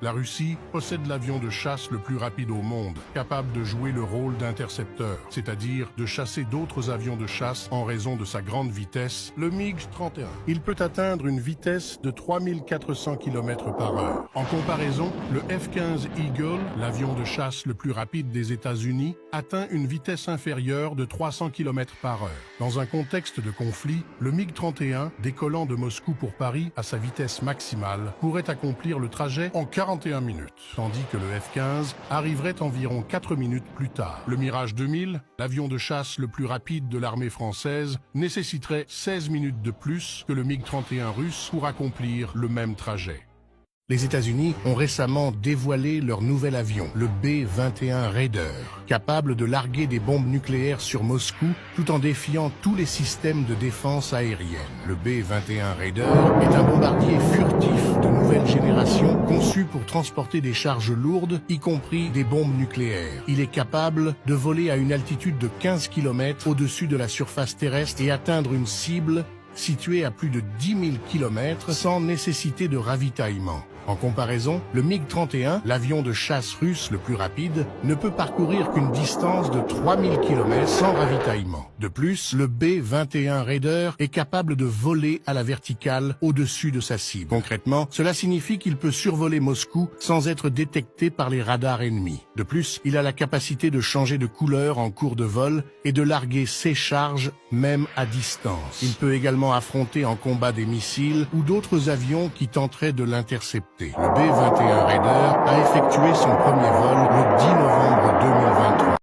La Russie possède l'avion de chasse le plus rapide au monde, capable de jouer le rôle d'intercepteur, c'est-à-dire de chasser d'autres avions de chasse en raison de sa grande vitesse, le MiG-31. Il peut atteindre une vitesse de 3400 km/h. En comparaison, le F-15 Eagle, l'avion de chasse le plus rapide des États-Unis, atteint une vitesse inférieure de 300 km/h. Dans un contexte de conflit, le MiG-31, décollant de Moscou pour Paris à sa vitesse maximale, pourrait accomplir le trajet en 41 minutes, tandis que le F-15 arriverait environ 4 minutes plus tard. Le Mirage 2000, l'avion de chasse le plus rapide de l'armée française, nécessiterait 16 minutes de plus que le MiG-31 russe pour accomplir le même trajet. Les États-Unis ont récemment dévoilé leur nouvel avion, le B-21 Raider, capable de larguer des bombes nucléaires sur Moscou tout en défiant tous les systèmes de défense aérienne. Le B-21 Raider est un bombardier furtif de nouvelle génération conçu pour transporter des charges lourdes, y compris des bombes nucléaires. Il est capable de voler à une altitude de 15 km au-dessus de la surface terrestre et atteindre une cible située à plus de 10 000 km sans nécessité de ravitaillement. En comparaison, le MiG-31, l'avion de chasse russe le plus rapide, ne peut parcourir qu'une distance de 3000 km sans ravitaillement. De plus, le B-21 Raider est capable de voler à la verticale au-dessus de sa cible. Concrètement, cela signifie qu'il peut survoler Moscou sans être détecté par les radars ennemis. De plus, il a la capacité de changer de couleur en cours de vol et de larguer ses charges même à distance. Il peut également affronter en combat des missiles ou d'autres avions qui tenteraient de l'intercepter. Le B-21 Raider a effectué son premier vol le 10 novembre 2023.